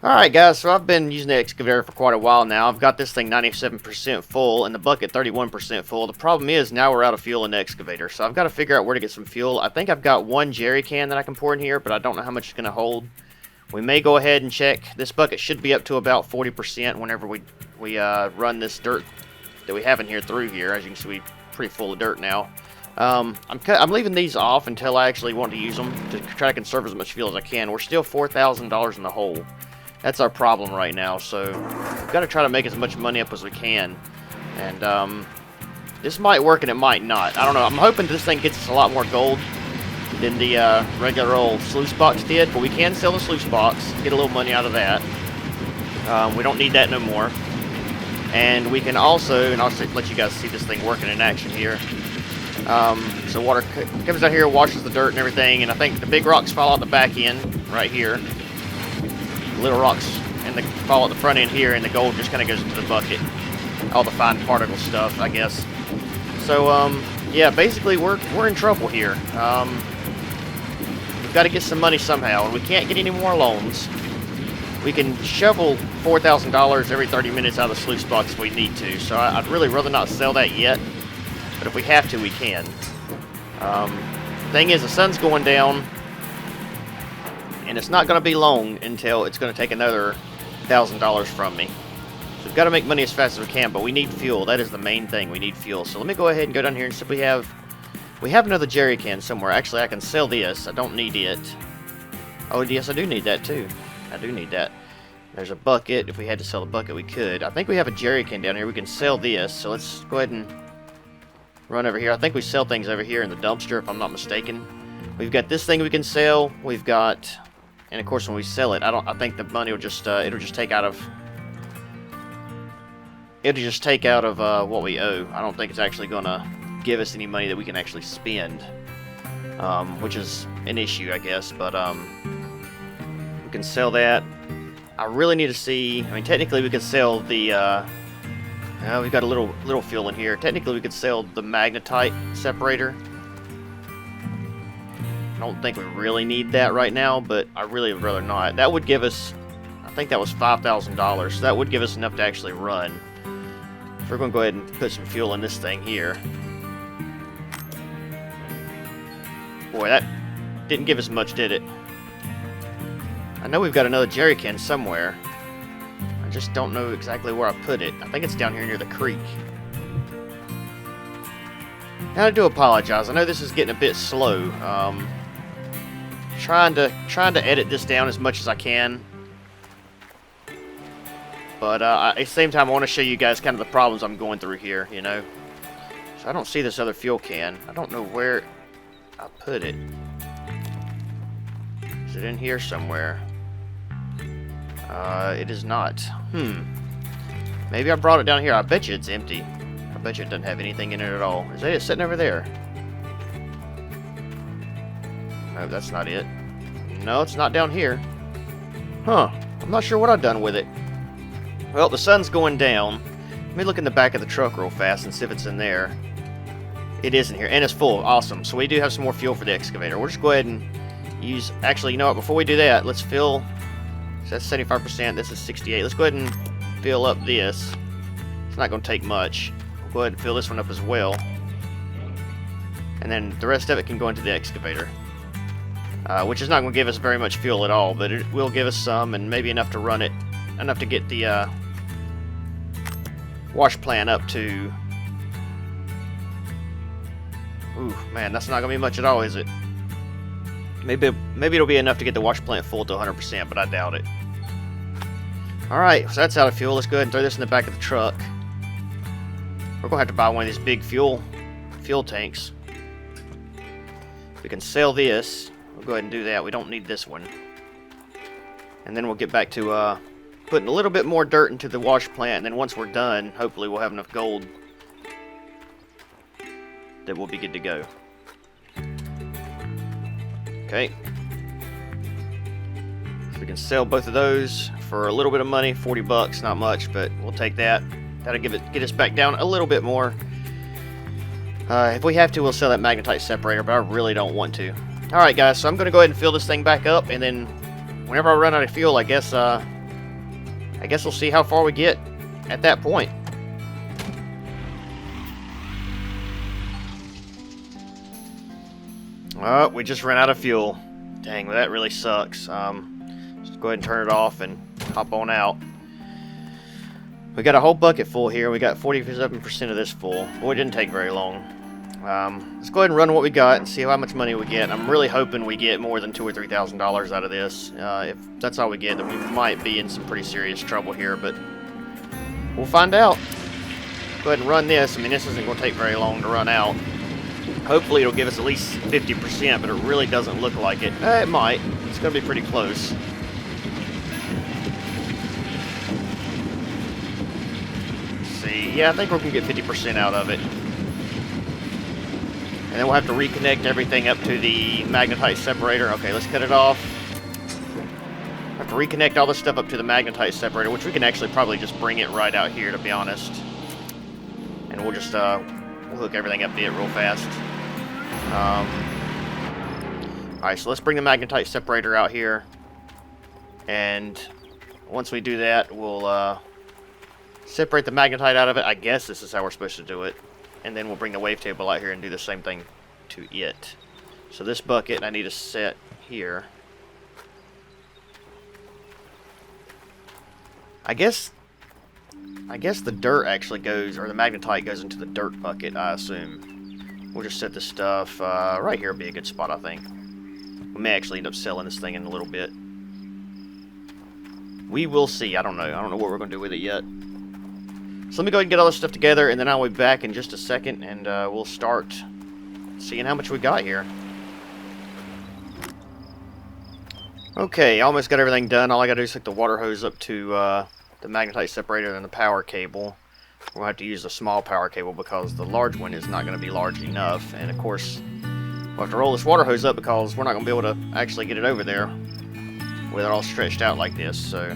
Alright guys, so I've been using the excavator for quite a while now. I've got this thing 97% full and the bucket 31% full. The problem is now we're out of fuel in the excavator, so I've got to figure out where to get some fuel. I think I've got one jerry can that I can pour in here, but I don't know how much it's going to hold. We may go ahead and check. This bucket should be up to about 40% whenever we run this dirt that we have in here through here. As you can see, we're pretty full of dirt now. I'm leaving these off until I actually want to use them to try to conserve as much fuel as I can. We're still $4,000 in the hole. That's our problem right now, so we've got to try to make as much money up as we can. And this might work and it might not. I don't know. I'm hoping this thing gets us a lot more gold than the regular old sluice box did, but we can sell the sluice box, get a little money out of that. We don't need that no more. And we can also, and I'll let you guys see this thing working in action here. So water comes out here, washes the dirt and everything, and I think the big rocks fall out the back end right here. Little rocks and the fall at the front end here, and the gold just kind of goes into the bucket. All the fine particle stuff, I guess. So, yeah, basically we're in trouble here. We've got to get some money somehow, and we can't get any more loans. We can shovel $4,000 every 30 minutes out of the sluice box if we need to, so I'd really rather not sell that yet, but if we have to, we can. Thing is, the sun's going down, and it's not going to be long until it's going to take another $1,000 from me. So we've got to make money as fast as we can, but we need fuel. That is the main thing. We need fuel. So let me go ahead and go down here and see if we have another jerry can somewhere. Actually, I can sell this. I don't need it. Oh, yes, I do need that too. I do need that. There's a bucket. If we had to sell the bucket, we could. I think we have a jerry can down here. We can sell this. So let's go ahead and run over here. I think we sell things over here in the dumpster, if I'm not mistaken. We've got this thing we can sell. We've got... And of course, when we sell it, I think the money will just it'll just take out of what we owe. I don't think it's actually gonna give us any money that we can actually spend, which is an issue, I guess. But we can sell that. I really need to see. I mean, technically, we could sell the. We've got a little fuel in here. Technically, we could sell the magnetite separator. I don't think we really need that right now, but I really would rather not. That would give us, I think that was $5,000, so that would give us enough to actually run. So we're going to go ahead and put some fuel in this thing here. Boy, that didn't give us much, did it? I know we've got another jerry can somewhere. I just don't know exactly where I put it. I think it's down here near the creek. And I do apologize. I know this is getting a bit slow. Trying to edit this down as much as I can, but at the same time I want to show you guys kind of the problems I'm going through here, you know. So I don't see this other fuel can. I don't know where I put it. Is it in here somewhere? It is not. Maybe I brought it down here. I bet you it's empty. I bet you it doesn't have anything in it at all. Is that it sitting over there? No, that's not it. No, it's not down here. Huh. I'm not sure what I've done with it. Well, the sun's going down. Let me look in the back of the truck real fast and see if it's in there. It is in here, and it's full. Awesome. So we do have some more fuel for the excavator. We'll just go ahead and use... Actually, you know what? Before we do that, let's fill... So that's 75%. This is 68. Let's go ahead and fill up this. It's not going to take much. We'll go ahead and fill this one up as well. And then the rest of it can go into the excavator. Which is not going to give us very much fuel at all, but it will give us some, and maybe enough to run it, enough to get the wash plant up to... Ooh, man, that's not going to be much at all, is it? Maybe it'll be enough to get the wash plant full to 100%, but I doubt it. Alright, so that's out of fuel. Let's go ahead and throw this in the back of the truck. We're going to have to buy one of these big fuel tanks. We can sell this. We'll go ahead and do that. We don't need this one. And then we'll get back to putting a little bit more dirt into the wash plant, and then once we're done, hopefully we'll have enough gold that we'll be good to go. Okay. So we can sell both of those for a little bit of money, 40 bucks, not much, but we'll take that. That'll get us back down a little bit more. If we have to, we'll sell that magnetite separator, but I really don't want to. Alright guys, so I'm going to go ahead and fill this thing back up, and then whenever I run out of fuel, I guess I guess we'll see how far we get at that point. Oh, we just ran out of fuel. Dang, well, that really sucks. Just go ahead and turn it off and hop on out. We got a whole bucket full here. We got 47% of this full. Boy, it didn't take very long. Let's go ahead and run what we got and see how much money we get. I'm really hoping we get more than $2,000 or $3,000 out of this. If that's all we get, then we might be in some pretty serious trouble here, but we'll find out. Go ahead and run this. I mean, this isn't going to take very long to run out. Hopefully it'll give us at least 50%, but it really doesn't look like it. It might. It's going to be pretty close. Let's see. Yeah, I think we're going to get 50% out of it. And then we'll have to reconnect everything up to the magnetite separator. Okay, let's cut it off. Have to reconnect all this stuff up to the magnetite separator, which we can actually probably just bring it right out here, to be honest. And we'll just we'll hook everything up to it real fast. Alright, so let's bring the magnetite separator out here. And once we do that, we'll separate the magnetite out of it. I guess this is how we're supposed to do it. And then we'll bring the wavetable out here and do the same thing to it. So this bucket I need to set here. I guess the dirt actually goes, or the magnetite goes into the dirt bucket, I assume. We'll just set this stuff right here would be a good spot, I think. We may actually end up selling this thing in a little bit. We will see. I don't know. I don't know what we're going to do with it yet. So let me go ahead and get all this stuff together, and then I'll be back in just a second, and we'll start seeing how much we got here. Okay, almost got everything done. All I got to do is hook the water hose up to the magnetite separator and the power cable. We'll have to use the small power cable because the large one is not going to be large enough. And of course, we'll have to roll this water hose up because we're not going to be able to actually get it over there with it all stretched out like this. So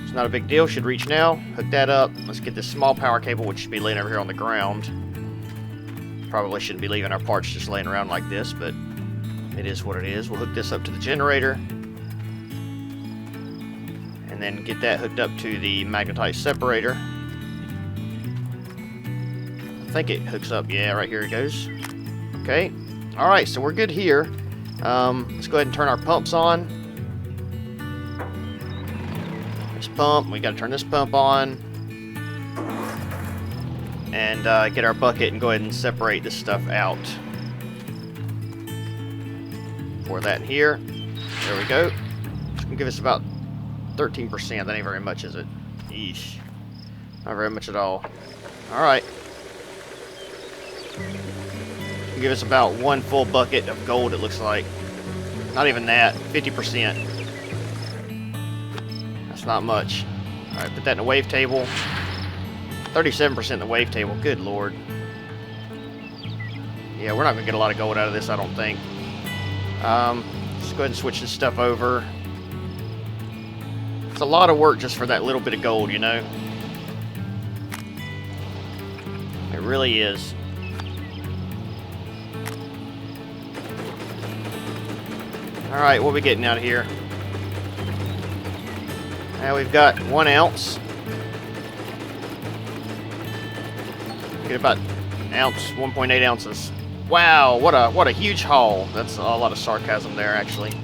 it's not a big deal. Should reach now. Hook that up. Let's get this small power cable, which should be laying over here on the ground. Probably shouldn't be leaving our parts just laying around like this, but it is what it is. We'll hook this up to the generator. And then get that hooked up to the magnetite separator. I think it hooks up. Yeah, right here it goes. Okay. Alright, so we're good here. Let's go ahead and turn our pumps on. This pump, we gotta turn this pump on. And get our bucket and go ahead and separate this stuff out. Pour that in here. There we go. It's gonna give us about 13%. That ain't very much, is it? Eesh. Not very much at all. Alright. Give us about one full bucket of gold, it looks like. Not even that. 50%. That's not much. Alright, put that in the wavetable. 37% in the wavetable. Good lord. Yeah, we're not going to get a lot of gold out of this, I don't think. Let's go ahead and switch this stuff over. It's a lot of work just for that little bit of gold, you know? It really is. Alright, what are we getting out of here? Now we've got 1 ounce. Get about an ounce, 1.8 ounces. Wow, what a huge haul. That's a lot of sarcasm there, actually.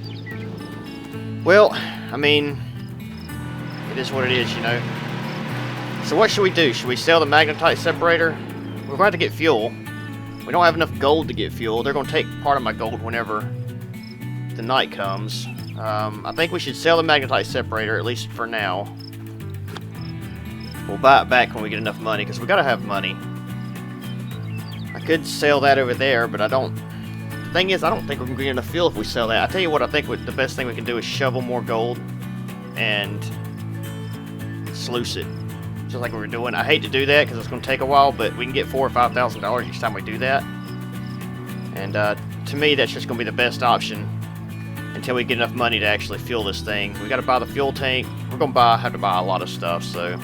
Well, I mean, it is what it is, you know. So what should we do? Should we sell the magnetite separator? We're going to have to get fuel. We don't have enough gold to get fuel. They're going to take part of my gold whenever the night comes. I think we should sell the magnetite separator, at least for now. We'll buy it back when we get enough money, because we got to have money. I could sell that over there, but I don't. The thing is, I don't think we're going to get enough fuel if we sell that. I tell you what, I think the best thing we can do is shovel more gold and sluice it, just like we were doing. I hate to do that because it's going to take a while, but we can get $4,000 or $5,000 each time we do that. And to me, that's just going to be the best option until we get enough money to actually fuel this thing. We got to buy the fuel tank. We're going to have to buy a lot of stuff. So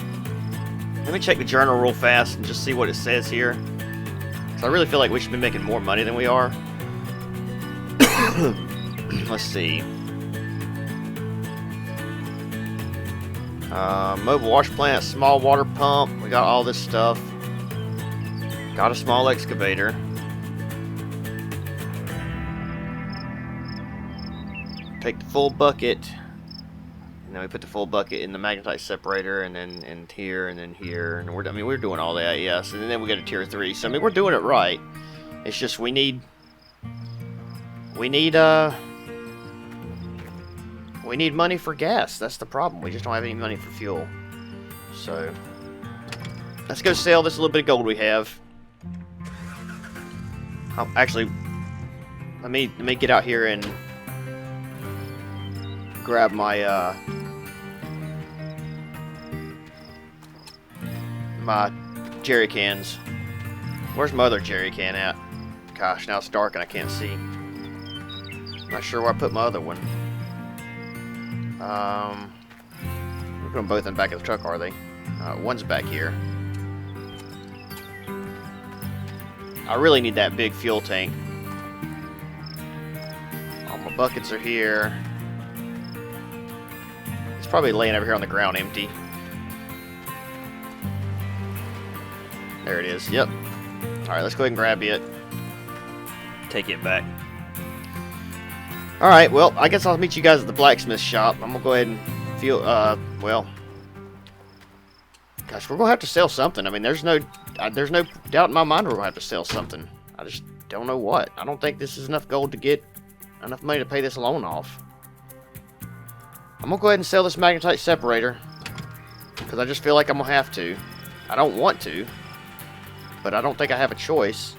let me check the journal real fast and just see what it says here. So I really feel like we should be making more money than we are. Let's see. Mobile wash plant, small water pump. We got all this stuff. Got a small excavator. Take the full bucket. And then we put the full bucket in the magnetite separator, and then here, and then here. And we're doing all that, yes. And then we got a tier 3. So I mean, we're doing it right. It's just we need money for gas. That's the problem. We just don't have any money for fuel. So let's go sell this little bit of gold we have. Oh, actually, let me get out here and grab my my jerry cans. Where's my other jerry can at? Gosh, now it's dark and I can't see. Not sure where I put my other one. We're put them both in the back of the truck, are they? One's back here. I really need that big fuel tank. All my buckets are here. It's probably laying over here on the ground empty. There it is. Yep. Alright, let's go ahead and grab it. Take it back. Alright, well, I guess I'll meet you guys at the blacksmith shop. I'm gonna go ahead and well, gosh, we're gonna have to sell something. I mean, there's no doubt in my mind we're gonna have to sell something. I just don't know what. I don't think this is enough gold to get enough money to pay this loan off. I'm gonna go ahead and sell this magnetite separator because I just feel like I'm gonna have to. I don't want to, but I don't think I have a choice.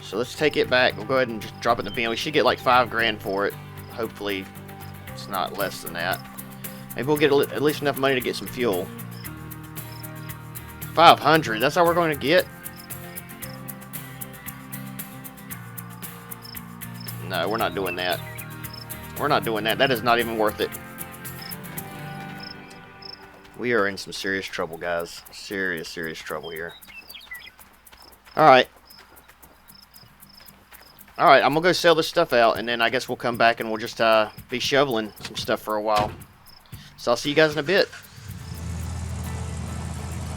So let's take it back. We'll go ahead and just drop it in the bin. We should get like $5 grand for it. Hopefully it's not less than that. Maybe we'll get at least enough money to get some fuel. 500, that's all we're going to get? No, we're not doing that. We're not doing that. That is not even worth it. We are in some serious trouble, guys. Serious trouble here. Alright. Alright, I'm going to go sell this stuff out, and then I guess we'll come back and we'll just be shoveling some stuff for a while. So I'll see you guys in a bit.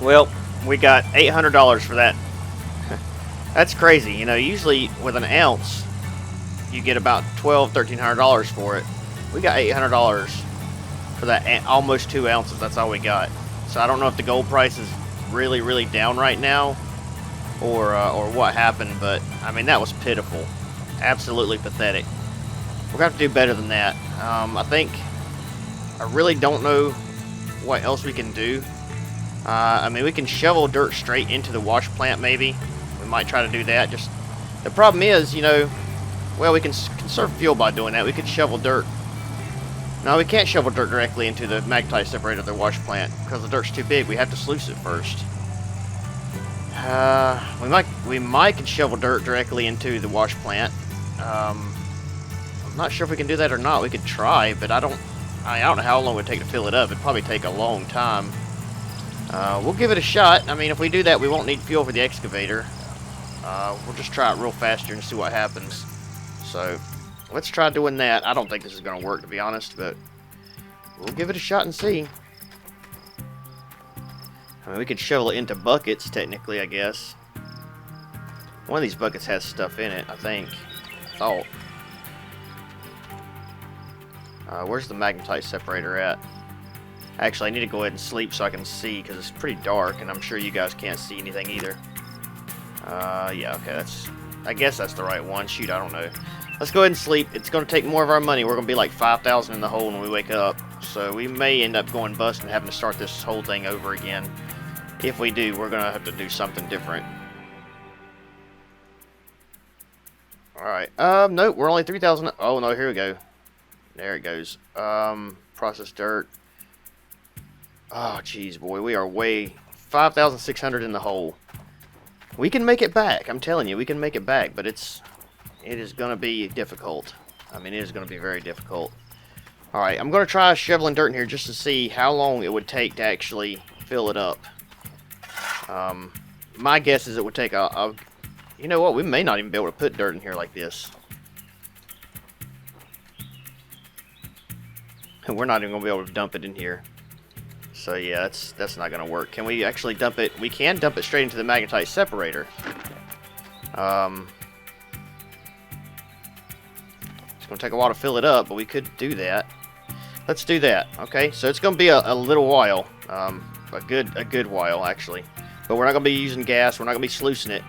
Well, we got $800 for that. That's crazy. You know, usually with an ounce, you get about $1,200–1,300 for it. We got $800 for that almost 2 ounces. That's all we got. So I don't know if the gold price is really down right now, or what happened, but I mean, that was pitiful. Absolutely pathetic. We're gonna have to do better than that. I really don't know what else we can do. I mean, we can shovel dirt straight into the wash plant, maybe. We might try to do that. Just the problem is, you know, well, we can conserve fuel by doing that. We could shovel dirt. No, we can't shovel dirt directly into the magnetite separator of the wash plant because the dirt's too big. We have to sluice it first. We might can shovel dirt directly into the wash plant. I'm not sure if we can do that or not. We could try, but I don't know how long it would take to fill it up. It'd probably take a long time. We'll give it a shot. I mean, if we do that, we won't need fuel for the excavator. We'll just try it real fast here and see what happens. So, let's try doing that. I don't think this is going to work, to be honest, but we'll give it a shot and see. I mean, we could shovel it into buckets, technically, I guess. One of these buckets has stuff in it, I think. I thought. Where's the magnetite separator at? Actually, I need to go ahead and sleep so I can see, because it's pretty dark, and I'm sure you guys can't see anything either. Yeah, okay, I guess that's the right one. Shoot, I don't know. Let's go ahead and sleep. It's going to take more of our money. We're going to be like 5,000 in the hole when we wake up. So we may end up going bust and having to start this whole thing over again. If we do, we're going to have to do something different. Alright, nope, we're only 3,000. Oh, no, here we go. There it goes. Process dirt. Oh, jeez, boy, we are way 5,600 in the hole. We can make it back. I'm telling you, we can make it back, but it is going to be difficult. I mean, it is going to be very difficult. Alright, I'm going to try shoveling dirt in here just to see how long it would take to actually fill it up. My guess is it would take you know what, we may not even be able to put dirt in here like this. And we're not even going to be able to dump it in here. So yeah, that's not gonna work. Can we actually dump it? We can dump it straight into the magnetite separator. It's gonna take a while to fill it up, but we could do that. Let's do that. Okay, so it's gonna be a little while, a good while actually. But we're not gonna be using gas. We're not gonna be sluicing it.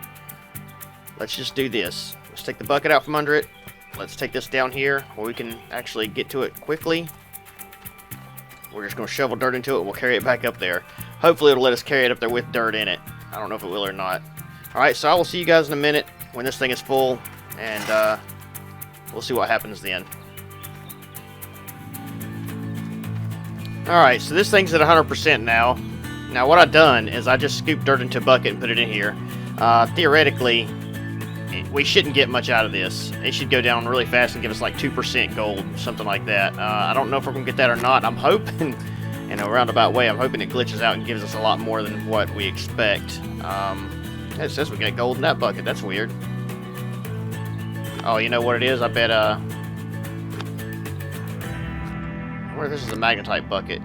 Let's just do this. Let's take the bucket out from under it. Let's take this down here where we can actually get to it quickly. We're just going to shovel dirt into it. We'll carry it back up there. Hopefully it'll let us carry it up there with dirt in it. I don't know if it will or not. Alright, so I will see you guys in a minute when this thing is full. And we'll see what happens then. Alright, so this thing's at 100% now. Now what I've done is I just scooped dirt into a bucket and put it in here. Theoretically, we shouldn't get much out of this. It should go down really fast and give us like 2% gold, something like that. I don't know if we're going to get that or not. I'm hoping, in a roundabout way, I'm hoping it glitches out and gives us a lot more than what we expect. It says we got gold in that bucket. That's weird. Oh, you know what it is? I bet, I wonder if this is a magnetite bucket.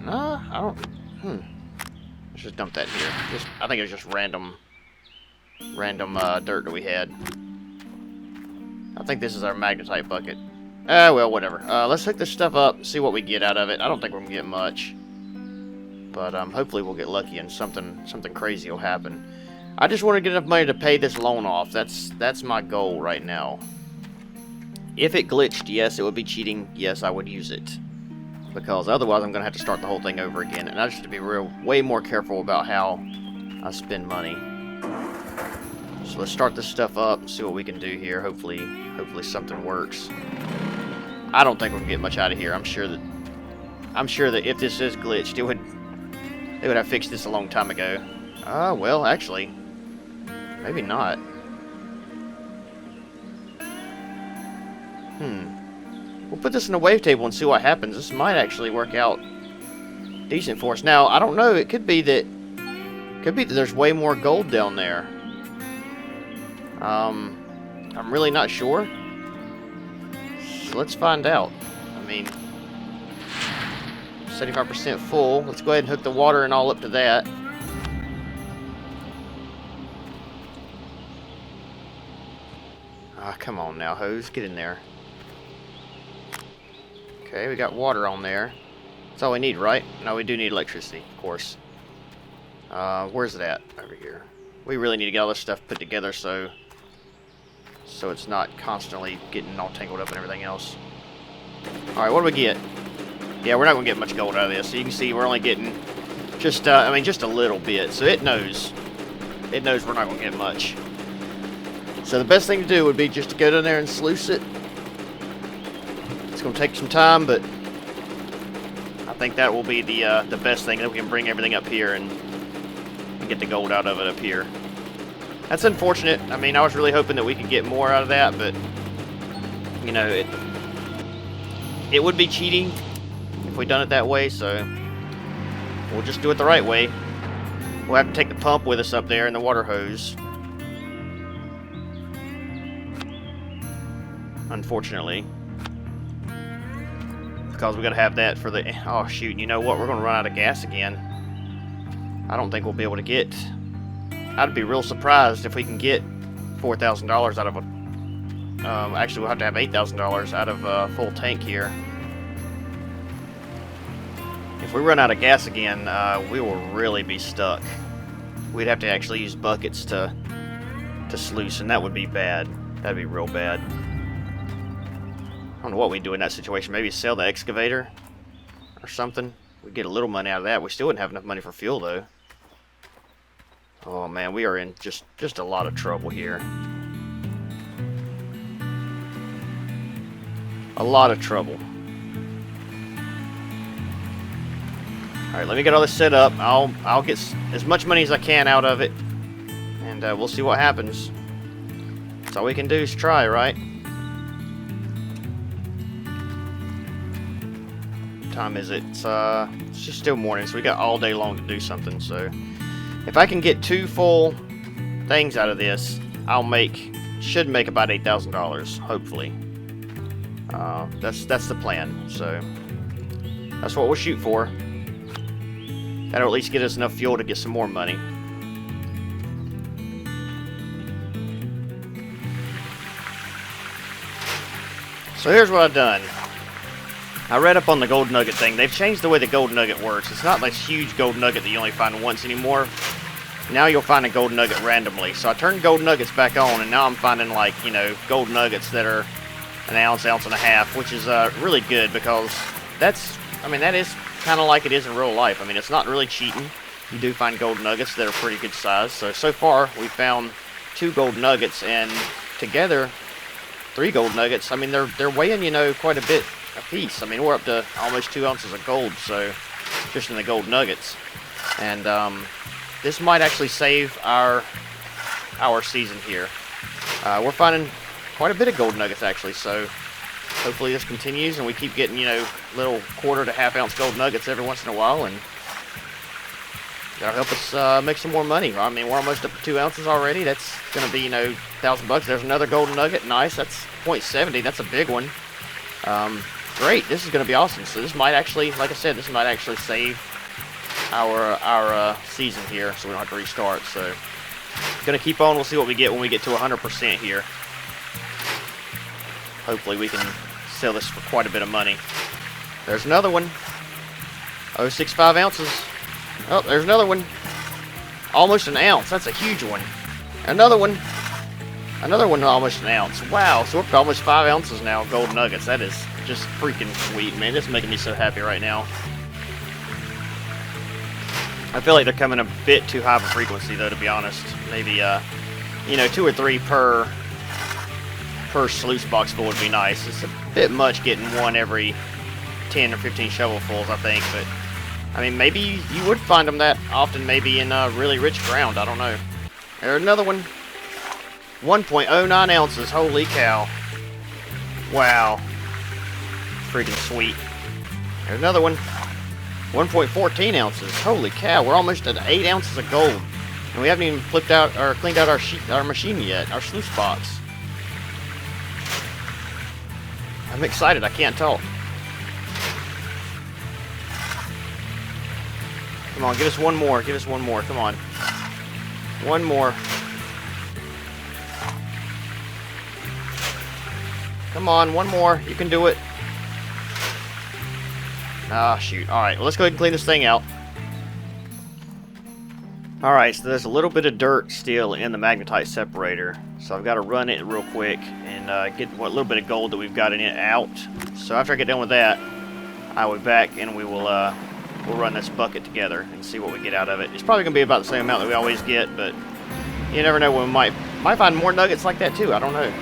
No, I don't, Let's just dump that here. I think it was just random dirt that we had. I think this is our magnetite bucket. Well, whatever. Let's hook this stuff up, see what we get out of it. I don't think we're gonna get much, but hopefully we'll get lucky and something crazy will happen. I just want to get enough money to pay this loan off. That's my goal right now. If it glitched, yes, it would be cheating. Yes, I would use it, because otherwise I'm gonna have to start the whole thing over again, and I just have to be way more careful about how I spend money. So let's start this stuff up and see what we can do here. Hopefully something works. I don't think we're gonna get much out of here. I'm sure that if this is glitched, they would have fixed this a long time ago. Well, actually, maybe not. We'll put this in a wavetable and see what happens. This might actually work out decent for us. Now, I don't know. It could be that there's way more gold down there. I'm really not sure. So let's find out. I mean, 75% full. Let's go ahead and hook the water and all up to that. Come on now, hose. Get in there. Okay, we got water on there. That's all we need, right? No, we do need electricity, of course. Where's it at? Over here. We really need to get all this stuff put together so it's not constantly getting all tangled up and everything else. Alright, what do we get? Yeah, we're not going to get much gold out of this. So you can see we're only getting just a little bit. So it knows we're not going to get much. So the best thing to do would be just to go down there and sluice it. It's going to take some time, but I think that will be the best thing, that we can bring everything up here and get the gold out of it up here. That's unfortunate. I mean, I was really hoping that we could get more out of that, but you know, it would be cheating if we done it that way, so we'll just do it the right way. We'll have to take the pump with us up there and the water hose. Unfortunately. Because we gotta have that for the... Oh shoot, you know what? We're gonna run out of gas again. I don't think we'll be able to get... I'd be real surprised if we can get $4,000 out of a... actually, we'll have to have $8,000 out of a full tank here. If we run out of gas again, we will really be stuck. We'd have to actually use buckets to sluice, and that would be bad. That'd be real bad. I don't know what we'd do in that situation. Maybe sell the excavator or something. We'd get a little money out of that. We still wouldn't have enough money for fuel, though. Oh man, we are in just a lot of trouble here. A lot of trouble. Alright, let me get all this set up. I'll get as much money as I can out of it, and we'll see what happens. That's all we can do is try, right? What time is it? It's just still morning, so we got all day long to do something, so... If I can get 2 full things out of this, should make about $8,000, hopefully. That's the plan. So that's what we'll shoot for. That'll at least get us enough fuel to get some more money. So here's what I've done. I read up on the gold nugget thing. They've changed the way the gold nugget works. It's not this huge gold nugget that you only find once anymore. Now you'll find a gold nugget randomly. So I turned gold nuggets back on, and now I'm finding, like, you know, gold nuggets that are an ounce, ounce and a half, which is really good, because that's, I mean, that is kind of like it is in real life. I mean, it's not really cheating. You do find gold nuggets that are pretty good size. So far, we found 2 gold nuggets, and together, 3 gold nuggets. I mean, they're weighing, you know, quite a bit a piece. I mean, we're up to almost 2 ounces of gold, so just in the gold nuggets. And this might actually save our season here. We're finding quite a bit of gold nuggets, actually, so hopefully this continues and we keep getting, you know, little quarter to half ounce gold nuggets every once in a while, and that'll help us make some more money. I mean, we're almost up to 2 ounces already. That's going to be, you know, $1,000. There's another golden nugget. Nice. That's 0.70. That's a big one. Great. This is going to be awesome. So this might actually, like I said, this might actually save our season here, so we don't have to restart. So going to keep on. We'll see what we get when we get to 100% here. Hopefully we can sell this for quite a bit of money. There's another one. 0.65 ounces. Oh, there's another one. Almost an ounce. That's a huge one. Another one. Another one almost an ounce. Wow, so we're up to almost 5 ounces now of gold nuggets. That is just freaking sweet, man. This is making me so happy right now. I feel like they're coming a bit too high of a frequency, though, to be honest. Maybe, you know, 2 or 3 per sluice box full would be nice. It's a bit much getting one every 10 or 15 shovelfuls, I think, but I mean, maybe you would find them that often, maybe in really rich ground. I don't know. There's another one. 1.09 ounces. Holy cow. Wow. Freaking sweet. There's another one. 1.14 ounces. Holy cow. We're almost at 8 ounces of gold. And we haven't even flipped out or cleaned out our machine yet. Our sluice box. I'm excited. I can't talk. Come on, give us one more. Give us one more. Come on. One more. Come on, one more. You can do it. Ah, shoot. Alright, well, let's go ahead and clean this thing out. Alright, so there's a little bit of dirt still in the magnetite separator. So I've got to run it real quick and get what little bit of gold that we've got in it out. So after I get done with that, I'll be back and we will we'll run this bucket together and see what we get out of it. It's probably going to be about the same amount that we always get, but you never know when we might find more nuggets like that too. I don't know.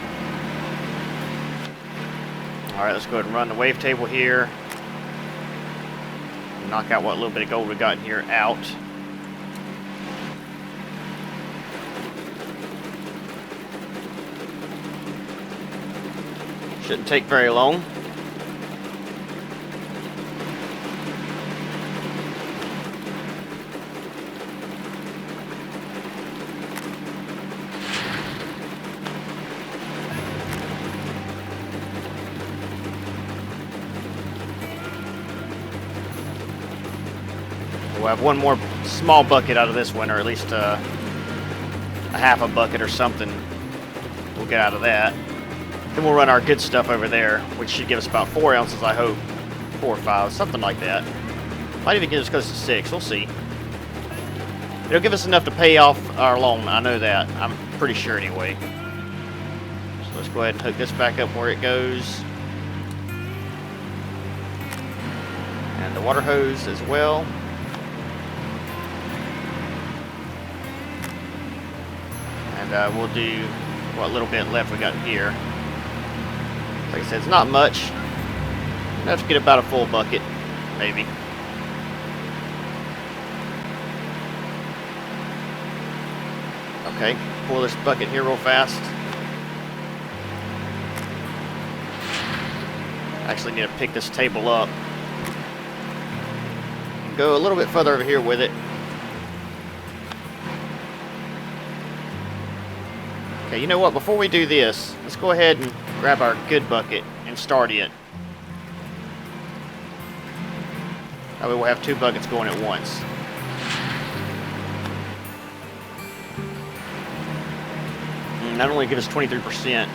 Alright, let's go ahead and run the wave table here. Knock out what little bit of gold we got in here out. Shouldn't take very long. We'll have one more small bucket out of this one, or at least a half a bucket or something we'll get out of that. Then we'll run our good stuff over there, which should give us about 4 ounces, I hope. 4 or 5, something like that. Might even get us close to 6, we'll see. It'll give us enough to pay off our loan, I know that. I'm pretty sure anyway. So let's go ahead and hook this back up where it goes. And the water hose as well. And we'll do what little bit left we got in here. Like I said, it's not much. Enough to get about a full bucket, maybe. Okay, pull this bucket here real fast. Actually need to pick this table up. Go a little bit further over here with it. Okay, you know what? Before we do this, let's go ahead and grab our good bucket and start it. That way we'll have 2 buckets going at once. And that only gives us 23%.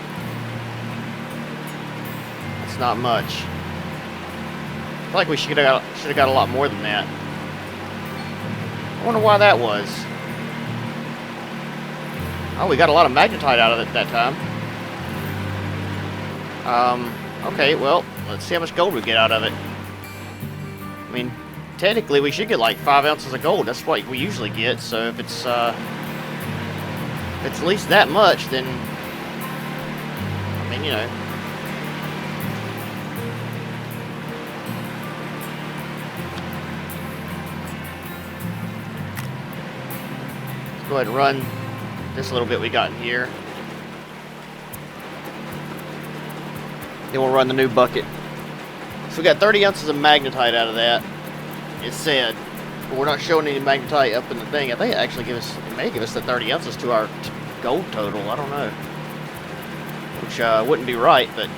That's not much. I feel like we should have got a lot more than that. I wonder why that was. Oh, we got a lot of magnetite out of it that time. Okay, well, let's see how much gold we get out of it. I mean, technically we should get like 5 ounces of gold. That's what we usually get. So if it's at least that much, then I mean, you know. Let's go ahead and run this little bit we got in here. Then we'll run the new bucket. So we got 30 ounces of magnetite out of that. It said, but we're not showing any magnetite up in the thing. I think it may give us the 30 ounces to our gold total. I don't know. Which wouldn't be right, but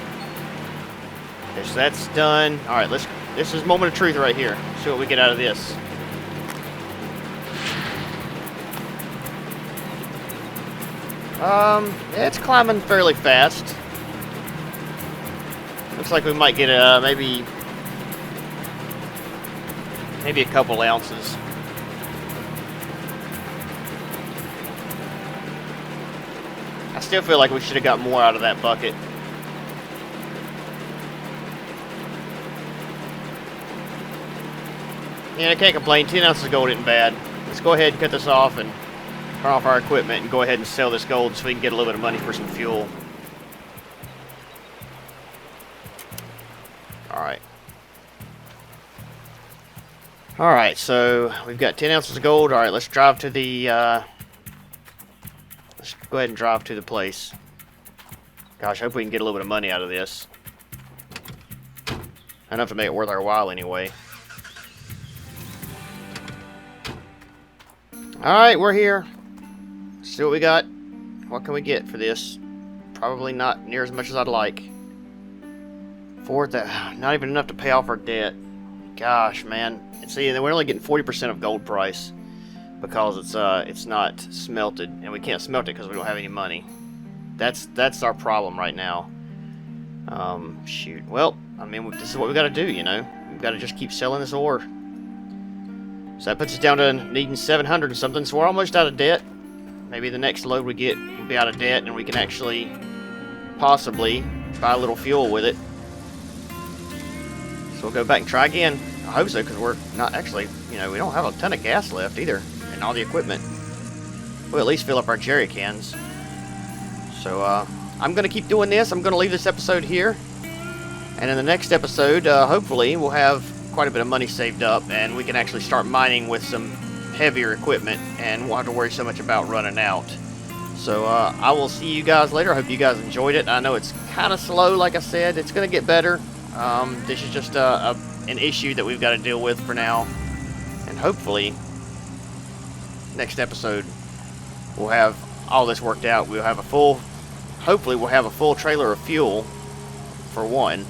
that's done. All right, this is moment of truth right here. See what we get out of this. It's climbing fairly fast. Looks like we might get maybe a couple ounces. I still feel like we should have got more out of that bucket. Yeah, I can't complain. 10 ounces of gold isn't bad. Let's go ahead and cut this off and turn off our equipment and go ahead and sell this gold so we can get a little bit of money for some fuel. Alright, so we've got 10 ounces of gold. Alright, let's drive to the, let's go ahead and drive to the place. Gosh, I hope we can get a little bit of money out of this. Enough to make it worth our while anyway. Alright, we're here. Let's see what we got. What can we get for this? Probably not near as much as I'd like. Not even enough to pay off our debt. Gosh, man. And see, we're only getting 40% of gold price because it's not smelted, and we can't smelt it because we don't have any money. That's our problem right now. Shoot. Well, I mean, this is what we got to do, you know. We've got to just keep selling this ore. So that puts us down to needing 700 and something. So we're almost out of debt. Maybe the next load we get will be out of debt, and we can actually possibly buy a little fuel with it. So we'll go back and try again. I hope so, because we're not actually, you know, we don't have a ton of gas left either, and all the equipment. We'll at least fill up our jerry cans. So I'm going to keep doing this. I'm going to leave this episode here. And in the next episode, hopefully, we'll have quite a bit of money saved up, and we can actually start mining with some heavier equipment, and won't have to worry so much about running out. So I will see you guys later. I hope you guys enjoyed it. I know it's kind of slow, like I said. It's going to get better. This is just an issue that we've got to deal with for now, and hopefully next episode we'll have all this worked out. Hopefully we'll have a full trailer of fuel for one,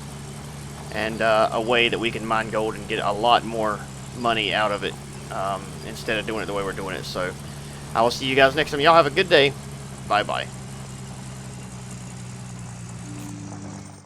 and a way that we can mine gold and get a lot more money out of it, instead of doing it the way we're doing it. So I will see you guys next time. Y'all have a good day. Bye bye.